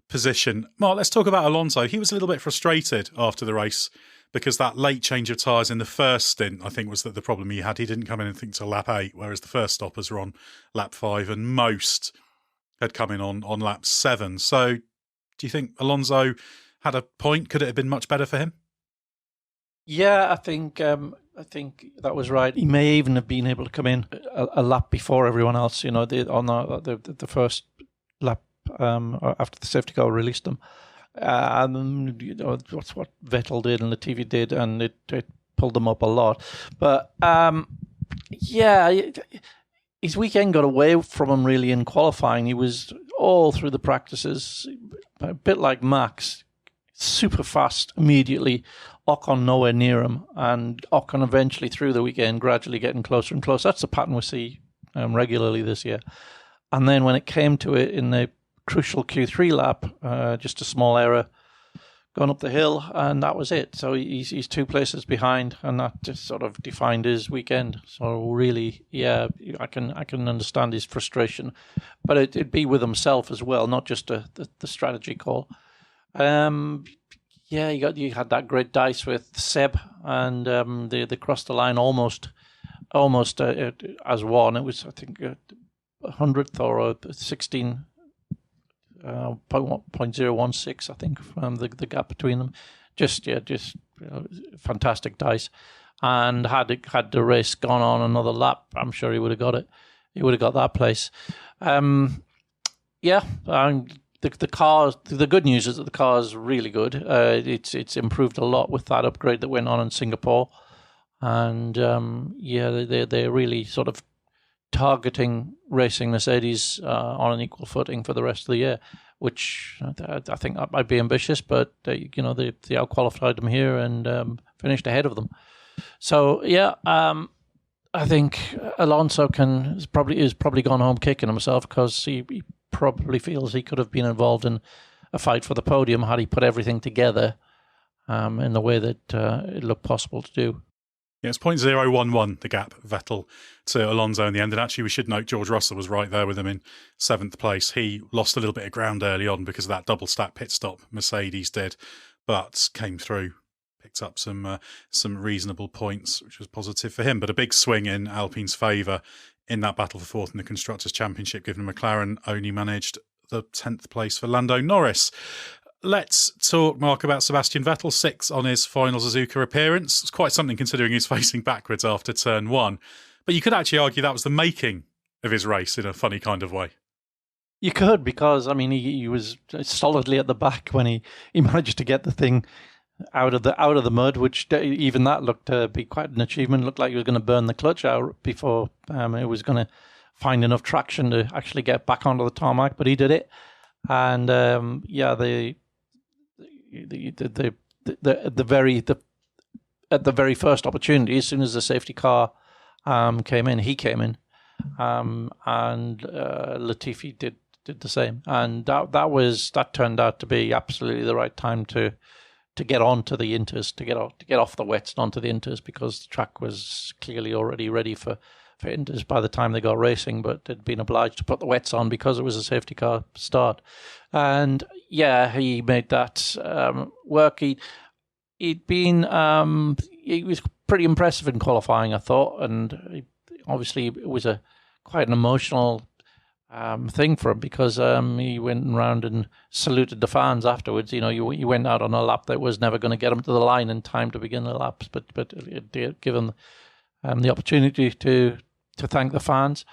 position. Mark, let's talk about Alonso. He was a little bit frustrated after the race because that late change of tyres in the first stint, I think, was the problem he had. He didn't come in, I think, till lap 8, whereas the first stoppers were on lap 5 and most had come in on lap 7. So do you think Alonso had a point? Could it have been much better for him? Yeah, I think that was right. He may even have been able to come in a lap before everyone else, on the first lap after the safety car released them. That's what Vettel did and Latifi did, and it pulled them up a lot. But his weekend got away from him really in qualifying. He was all through the practices, a bit like Max. super fast immediately. Ocon nowhere near him, and Ocon eventually through the weekend gradually getting closer and closer. That's the pattern we see regularly this year. And then when it came to it in the crucial Q3 lap, just a small error going up the hill, and that was it. So he's 2 places behind, and that just sort of defined his weekend. So really, yeah, I can understand his frustration, but it'd be with himself as well, not just the strategy call. Yeah, you had that great dice with Seb, and they crossed the line almost as one. It was, I think, a 100th or a 16. 0.016, I think, from the gap between them. Just fantastic dice. And had the race gone on another lap, I'm sure he would have got it. He would have got that place. The car. The good news is that the car is really good. It's improved a lot with that upgrade that went on in Singapore, and they're really sort of targeting racing Mercedes on an equal footing for the rest of the year, which I think that might be ambitious, but they outqualified them here and finished ahead of them. So I think Alonso is probably gone home kicking himself, because he probably feels he could have been involved in a fight for the podium had he put everything together in the way that it looked possible to do. Yeah, it's 0.011, the gap, Vettel to Alonso in the end. And actually, we should note George Russell was right there with him in 7th place. He lost a little bit of ground early on because of that double stack pit stop. Mercedes did, but came through, picked up some reasonable points, which was positive for him. But a big swing in Alpine's favour in that battle for 4th in the Constructors' Championship, given McLaren only managed the 10th place for Lando Norris. Let's talk, Mark, about Sebastian Vettel, 6th on his final Suzuka appearance. It's quite something considering he's facing backwards after turn 1. But you could actually argue that was the making of his race in a funny kind of way. You could, because, I mean, he was solidly at the back when he managed to get the thing out of the mud, which even that looked to be quite an achievement. It looked like he was going to burn the clutch out before it was going to find enough traction to actually get back onto the tarmac, but he did it. And at the very first opportunity, as soon as the safety car came in, he came in, and Latifi did the same, and that turned out to be absolutely the right time to get onto the inters, to get off the wets and onto the inters, because the track was clearly already ready for inters by the time they got racing, but they'd been obliged to put the wets on because it was a safety car start. And yeah, he made that work. He was pretty impressive in qualifying, I thought, and obviously it was quite an emotional thing for him, because he went around and saluted the fans afterwards. You know, he went out on a lap that was never going to get him to the line in time to begin the laps, but it did give him the opportunity to thank the fans.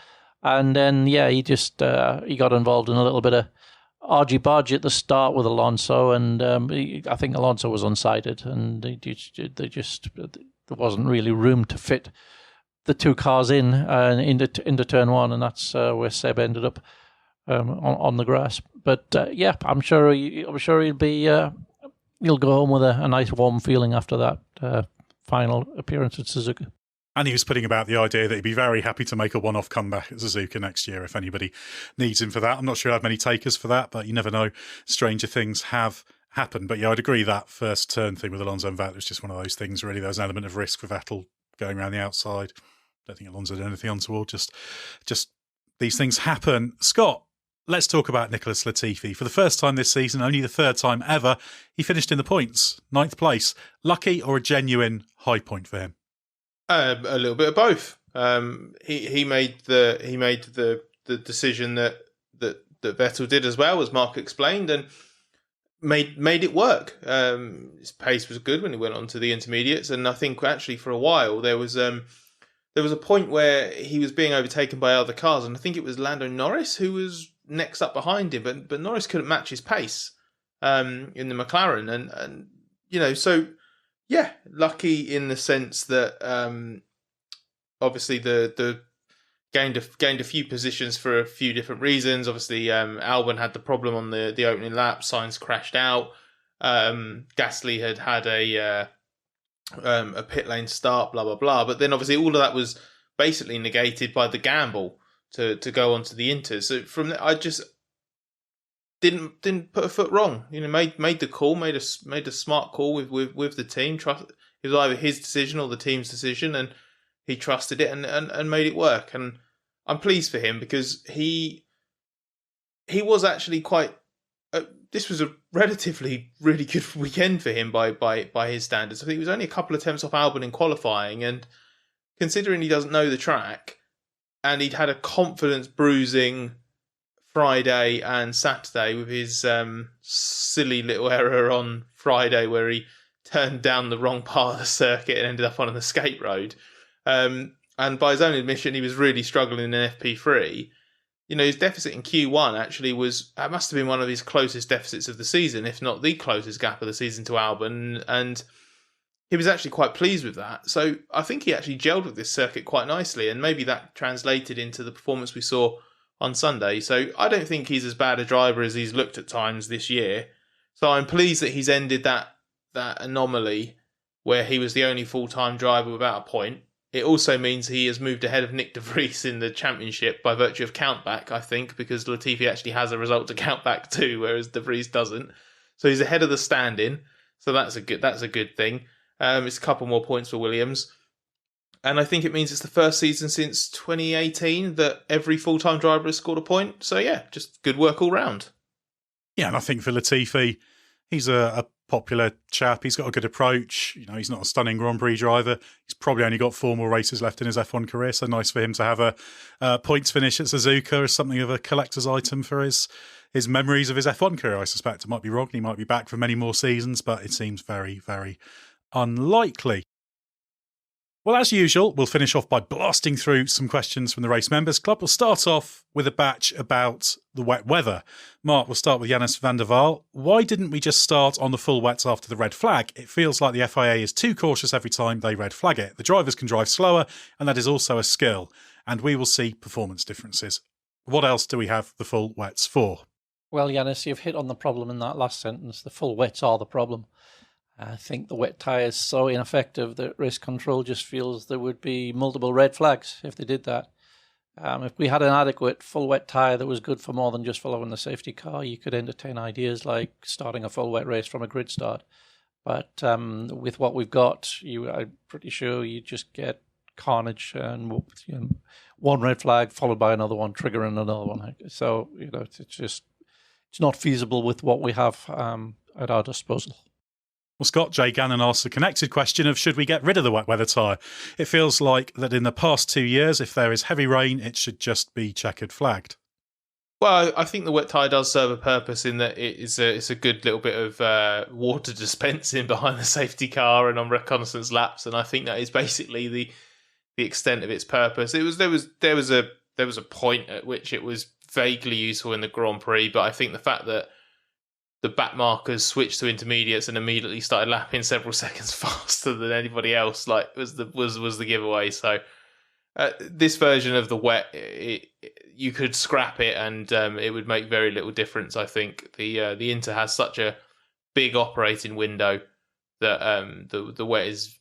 And then he just he got involved in a little bit of argy-bargy at the start with Alonso, and I think Alonso was unsighted, and there wasn't really room to fit the two cars into turn 1, and that's where Seb ended up on the grass. But I'm sure he'll go home with a nice warm feeling after that final appearance at Suzuka. And he was putting about the idea that he'd be very happy to make a one-off comeback at Suzuka next year if anybody needs him for that. I'm not sure I have many takers for that, but you never know. Stranger things have happened. But yeah, I'd agree that first turn thing with Alonso and Vettel was just one of those things, really. There was an element of risk for Vettel going around the outside. Don't think Alonso did anything untoward. Just these things happen. Scott, let's talk about Nicholas Latifi. For the first time this season, only the third time ever, he finished in the points, 9th place. Lucky or a genuine high point for him? A little bit of both. He made the decision that Vettel did as well, as Mark explained, and made it work. His pace was good when he went on to the intermediates, and I think actually for a while there was a point where he was being overtaken by other cars, and I think it was Lando Norris who was next up behind him, but Norris couldn't match his pace in the McLaren, and you know, so. Yeah, lucky in the sense that obviously the gained a few positions for a few different reasons. Obviously, Albon had the problem on the opening lap. Sainz crashed out. Gasly had a pit lane start, blah, blah, blah. But then obviously all of that was basically negated by the gamble to go onto the Inter. So from there, I just didn't put a foot wrong. Made the call, made a smart call with the team. It was either his decision or the team's decision, and he trusted it and made it work. And I'm pleased for him because he was actually quite. This was a relatively really good weekend for him by his standards. I think it was only a couple of attempts off Albon in qualifying, and considering he doesn't know the track, and he'd had a confidence bruising Friday and Saturday with his silly little error on Friday where he turned down the wrong part of the circuit and ended up on an escape road. And by his own admission, he was really struggling in FP3. His deficit in Q1 actually must have been one of his closest deficits of the season, if not the closest gap of the season to Albon. And he was actually quite pleased with that. So I think he actually gelled with this circuit quite nicely, and maybe that translated into the performance we saw on Sunday. So I don't think he's as bad a driver as he's looked at times this year. So I'm pleased that he's ended that anomaly where he was the only full-time driver without a point. It also means he has moved ahead of Nick de Vries in the championship by virtue of countback, I think, because Latifi actually has a result to count back to, whereas de Vries doesn't. So he's ahead of the stand-in. So that's a good thing. It's a couple more points for Williams. And I think it means it's the first season since 2018 that every full-time driver has scored a point. So yeah, just good work all round. Yeah, and I think for Latifi, he's a popular chap. He's got a good approach. He's not a stunning Grand Prix driver. He's probably only got 4 more races left in his F1 career. So nice for him to have a points finish at Suzuka as something of a collector's item for his memories of his F1 career. I suspect I might be wrong. He might be back for many more seasons, but it seems very, very unlikely. Well, as usual, we'll finish off by blasting through some questions from the Race Members Club. We'll start off with a batch about the wet weather. Mark, we'll start with Jannis van der Waal. Why didn't we just start on the full wets after the red flag? It feels like the FIA is too cautious every time they red flag it. The drivers can drive slower, and that is also a skill. And we will see performance differences. What else do we have the full wets for? Well, Jannis, you've hit on the problem in that last sentence. The full wets are the problem. I think the wet tyre is so ineffective that race control just feels there would be multiple red flags if they did that. If we had an adequate full wet tyre that was good for more than just following the safety car, you could entertain ideas like starting a full wet race from a grid start. But with what we've got, I'm pretty sure you just get carnage and one red flag followed by another one, triggering another one. So it's not feasible with what we have at our disposal. Well, Scott J. Gannon asks a connected question of should we get rid of the wet weather tyre? It feels like that in the past 2 years, if there is heavy rain, it should just be checkered flagged. Well, I think the wet tyre does serve a purpose in that it's a good little bit of water dispensing behind the safety car and on reconnaissance laps, and I think that is basically the extent of its purpose. There was a point at which it was vaguely useful in the Grand Prix, but I think the fact that the back markers switched to intermediates and immediately started lapping several seconds faster than anybody else was the giveaway. So this version of the wet, you could scrap it and it would make very little difference. I think the Inter has such a big operating window that the wet is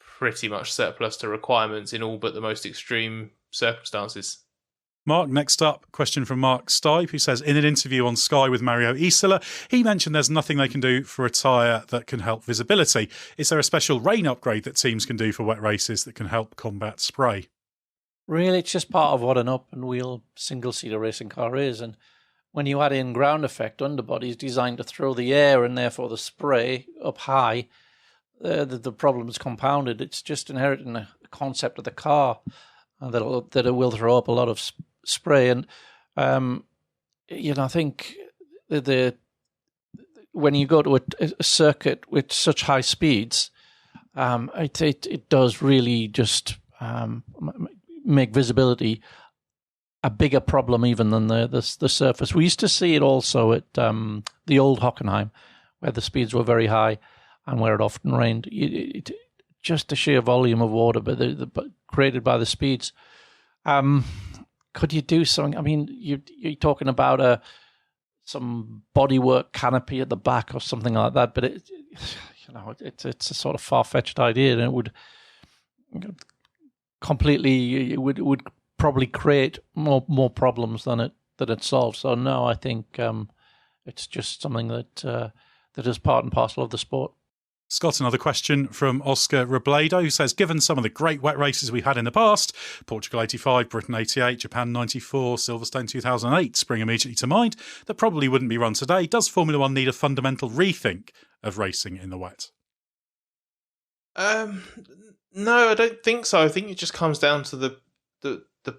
pretty much surplus to requirements in all but the most extreme circumstances. Mark, next up, question from Mark Stipe, who says, in an interview on Sky with Mario Isola, he mentioned there's nothing they can do for a tyre that can help visibility. Is there a special rain upgrade that teams can do for wet races that can help combat spray? Really, it's just part of what an open-wheel single-seater racing car is. And when you add in ground effect underbodies designed to throw the air and therefore the spray up high, the problem is compounded. It's just inherent in the concept of the car that it will throw up a lot of spray. And I think when you go to a circuit with such high speeds, it does really just make visibility a bigger problem even than the surface. We used to see it also at the old Hockenheim, where the speeds were very high and where it often rained. Just the sheer volume of water, but created by the speeds. Could you do something? I mean, you're talking about some bodywork canopy at the back or something like that. But it's a sort of far-fetched idea, and it would probably create more problems than it solves. So no, I think it's just something that is part and parcel of the sport. Scott, another question from Oscar Robledo, who says, given some of the great wet races we had in the past, Portugal 85, Britain 88, Japan 94, Silverstone 2008 spring immediately to mind, that probably wouldn't be run today, does Formula One need a fundamental rethink of racing in the wet? No, I don't think so. I think it just comes down to the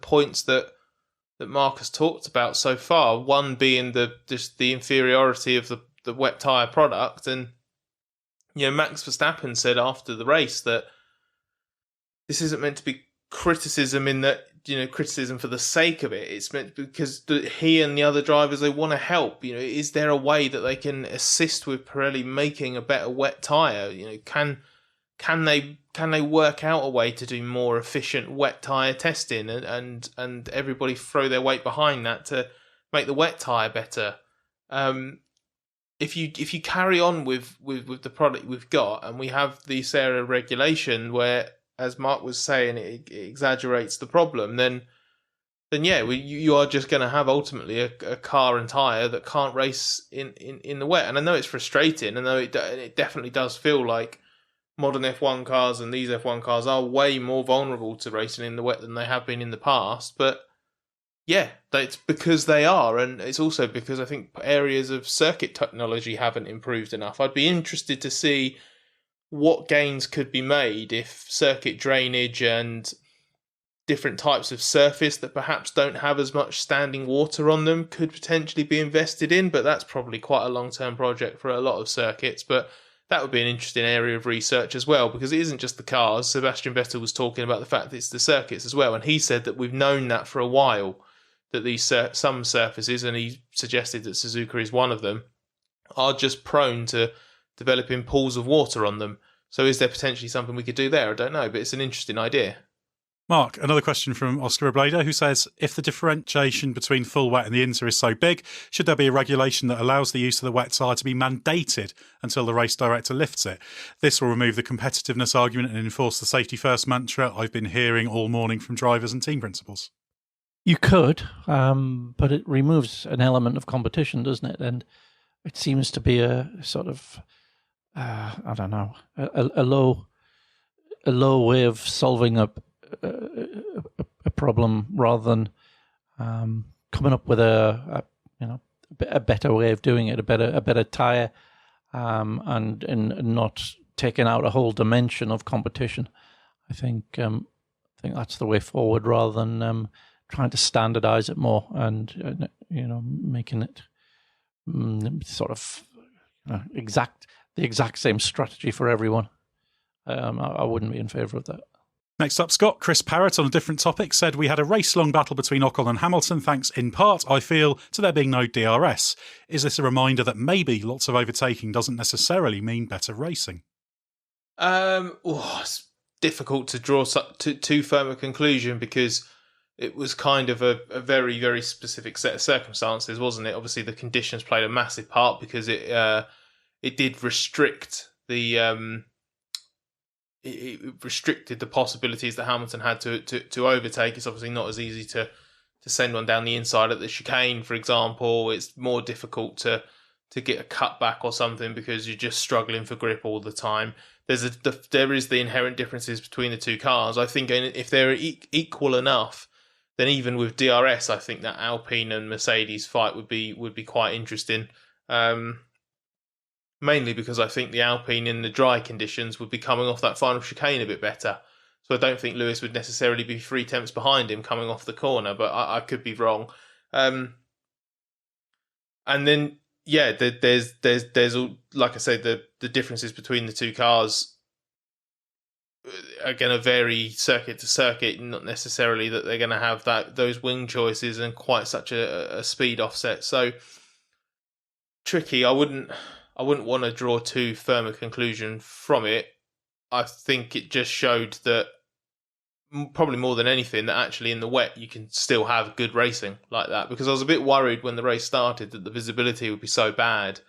points that Mark has talked about so far. One being the inferiority of the wet tyre product, and Max Verstappen said after the race that this isn't meant to be criticism in that, criticism for the sake of it. It's meant because he and the other drivers, they want to help. Is there a way that they can assist with Pirelli making a better wet tyre? Can they work out a way to do more efficient wet tyre testing and everybody throw their weight behind that to make the wet tyre better? If you carry on with the product we've got, and we have the SARA regulation where, as Mark was saying, it exaggerates the problem, then you are just going to have ultimately a car and tyre that can't race in the wet. And I know it's frustrating. I know it definitely does feel like modern F1 cars and these F1 cars are way more vulnerable to racing in the wet than they have been in the past, but yeah, it's because they are, and it's also because I think areas of circuit technology haven't improved enough. I'd be interested to see what gains could be made if circuit drainage and different types of surface that perhaps don't have as much standing water on them could potentially be invested in, but that's probably quite a long-term project for a lot of circuits. But that would be an interesting area of research as well, because it isn't just the cars. Sebastian Vettel was talking about the fact that it's the circuits as well, and he said that we've known that for a while, that these some surfaces, and he suggested that Suzuka is one of them, are just prone to developing pools of water on them. So is there potentially something we could do there? I don't know, but it's an interesting idea. Mark, another question from Oscar Robledo, who says, if the differentiation between full wet and the inter is so big, should there be a regulation that allows the use of the wet tyre to be mandated until the race director lifts it? This will remove the competitiveness argument and enforce the safety first mantra I've been hearing all morning from drivers and team principals. You could, but it removes an element of competition, doesn't it? And it seems to be a sort of, I don't know, a low way of solving a problem rather than coming up with a better way of doing it, a better tyre, and not taking out a whole dimension of competition. I think that's the way forward, rather than trying to standardize it more and making it sort of the exact same strategy for everyone. I wouldn't be in favour of that. Next up, Scott, Chris Parrott on a different topic said, we had a race-long battle between Ocon and Hamilton, thanks in part, I feel, to there being no DRS. Is this a reminder that maybe lots of overtaking doesn't necessarily mean better racing? It's difficult to draw too firm a conclusion, because it was kind of a very, very specific set of circumstances, wasn't it? Obviously, the conditions played a massive part, because it did restrict it restricted the possibilities that Hamilton had to overtake. It's obviously not as easy to send one down the inside at the chicane, for example. It's more difficult to get a cutback or something, because you're just struggling for grip all the time. There is the inherent differences between the two cars. I think if they're equal enough, then even with DRS, I think that Alpine and Mercedes fight would be quite interesting. Mainly because I think the Alpine in the dry conditions would be coming off that final chicane a bit better. So I don't think Lewis would necessarily be 3/10 behind him coming off the corner, but I could be wrong. And then, yeah, there's like I said, the differences between the two cars are going to vary circuit to circuit, not necessarily that they're going to have those wing choices and quite such a speed offset. So tricky. I wouldn't want to draw too firm a conclusion from it. I think it just showed that probably more than anything, that actually in the wet you can still have good racing like that. Because I was a bit worried when the race started that the visibility would be so bad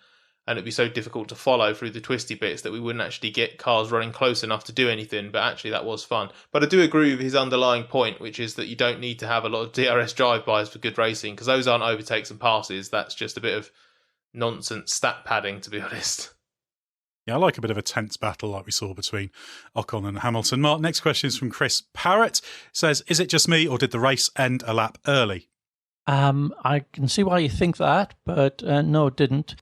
and it'd be so difficult to follow through the twisty bits that we wouldn't actually get cars running close enough to do anything. But actually that was fun. But I do agree with his underlying point, which is that you don't need to have a lot of DRS drive-bys for good racing, because those aren't overtakes and passes. That's just a bit of nonsense stat padding, to be honest. Yeah, I like a bit of a tense battle like we saw between Ocon and Hamilton. Mark, next question is from Chris Parrott. Says, is it just me or did the race end a lap early? I can see why you think that, but no, it didn't.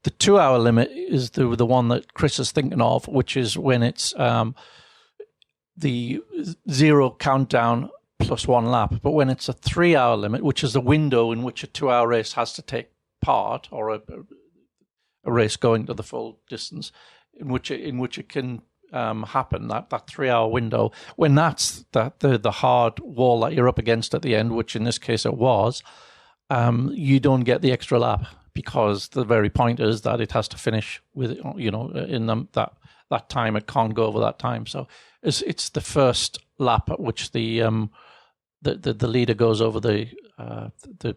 The 2 hour limit is the one that Chris is thinking of, which is when it's the 0 countdown plus 1 lap. But when it's a 3 hour limit, which is the window in which a 2 hour race has to take part, or a race going to the full distance, in which it can happen, that 3 hour window, when that's the hard wall that you're up against at the end, which in this case it was, you don't get the extra lap, because the very point is that it has to finish with, in that time. It can't go over that time. So it's the first lap at which the leader goes over the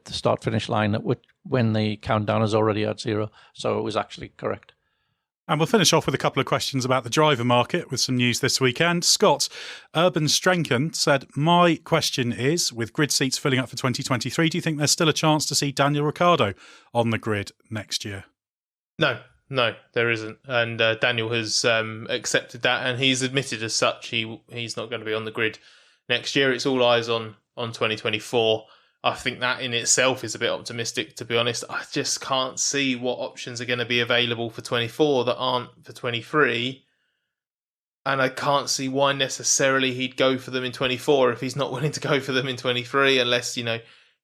start finish line when the countdown is already at 0. So it was actually correct. And we'll finish off with a couple of questions about the driver market with some news this weekend. Scott Urban Strenken said, my question is, with grid seats filling up for 2023, do you think there's still a chance to see Daniel Ricciardo on the grid next year? No, there isn't. And Daniel has accepted that, and he's admitted as such he's not going to be on the grid next year. It's all eyes on 2024. I think that in itself is a bit optimistic, to be honest. I just can't see what options are going to be available for 24 that aren't for 23. And I can't see why necessarily he'd go for them in 24 if he's not willing to go for them in 23, unless,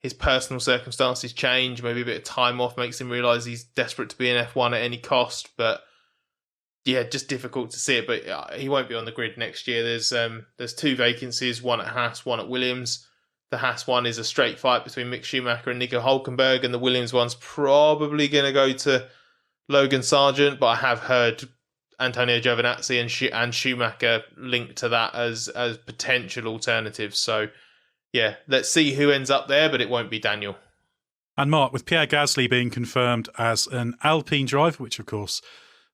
his personal circumstances change. Maybe a bit of time off makes him realise he's desperate to be in F1 at any cost. But yeah, just difficult to see it. But he won't be on the grid next year. There's 2 vacancies, one at Haas, one at Williams. The Haas one is a straight fight between Mick Schumacher and Nico Hülkenberg, and the Williams one's probably going to go to Logan Sargent, but I have heard Antonio Giovinazzi and Schumacher linked to that as potential alternatives. So, yeah, let's see who ends up there, but it won't be Daniel. And Mark, with Pierre Gasly being confirmed as an Alpine driver, which of course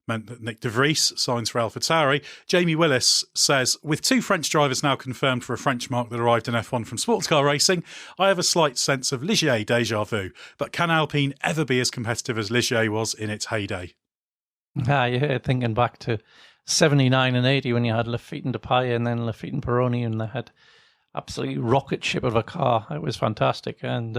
meant that Nick de Vries signs for AlphaTauri, Jamie Willis says, with 2 French drivers now confirmed for a French marque that arrived in F1 from sports car racing, I have a slight sense of Ligier déjà vu. But can Alpine ever be as competitive as Ligier was in its heyday? Yeah, thinking back to 79 and 80 when you had Lafitte and Depaille and then Lafitte and Peroni, and they had absolutely rocket ship of a car. It was fantastic. And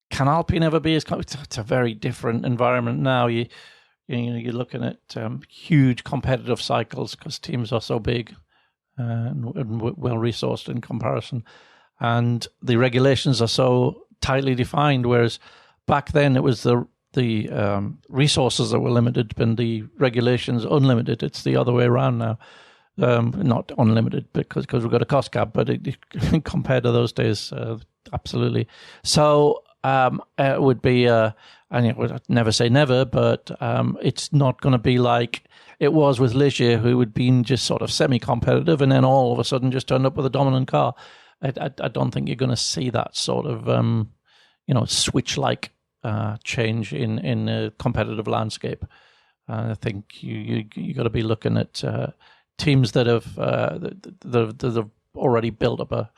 can Alpine ever be as? It's a very different environment now. You're looking at huge competitive cycles because teams are so big and well resourced in comparison, and the regulations are so tightly defined. Whereas back then it was the resources that were limited and the regulations unlimited. It's the other way around now. Not unlimited because we've got a cost cap, but compared to those days, absolutely. So. It would be, and it would never say never, but it's not going to be like it was with Ligier, who had been just sort of semi-competitive and then all of a sudden just turned up with a dominant car. I don't think you're going to see that sort of, switch-like change in a competitive landscape. I think you got to be looking at teams that have already built up a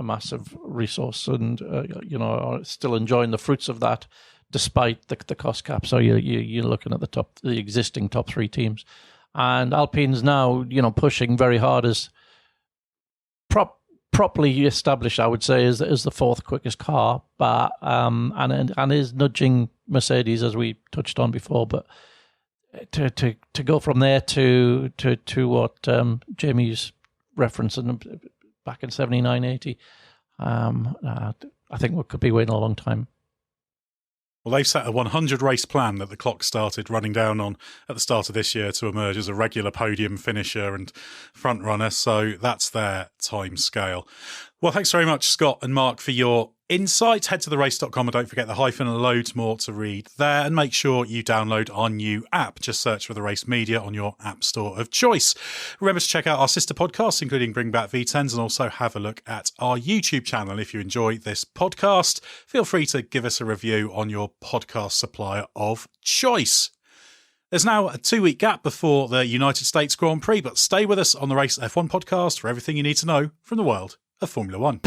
massive resource and are still enjoying the fruits of that despite the cost cap. So you're looking at the existing top 3 teams, and Alpine's now pushing very hard as properly established, I would say, is the 4th quickest car, but and is nudging Mercedes, as we touched on before. But to go from there to what Jamie's referencing back in 79, 80, I think we could be waiting a long time. Well, they've set a 100-race plan that the clock started running down on at the start of this year to emerge as a regular podium finisher and front runner, so that's their time scale. Well, thanks very much, Scott and Mark, for your insights. Head to therace.com and don't forget the hyphen and loads more to read there. And make sure you download our new app. Just search for The Race Media on your app store of choice. Remember to check out our sister podcasts, including Bring Back V10s, and also have a look at our YouTube channel. If you enjoy this podcast, feel free to give us a review on your podcast supplier of choice. There's now a 2-week gap before the United States Grand Prix, but stay with us on the Race F1 podcast for everything you need to know from the world of Formula One.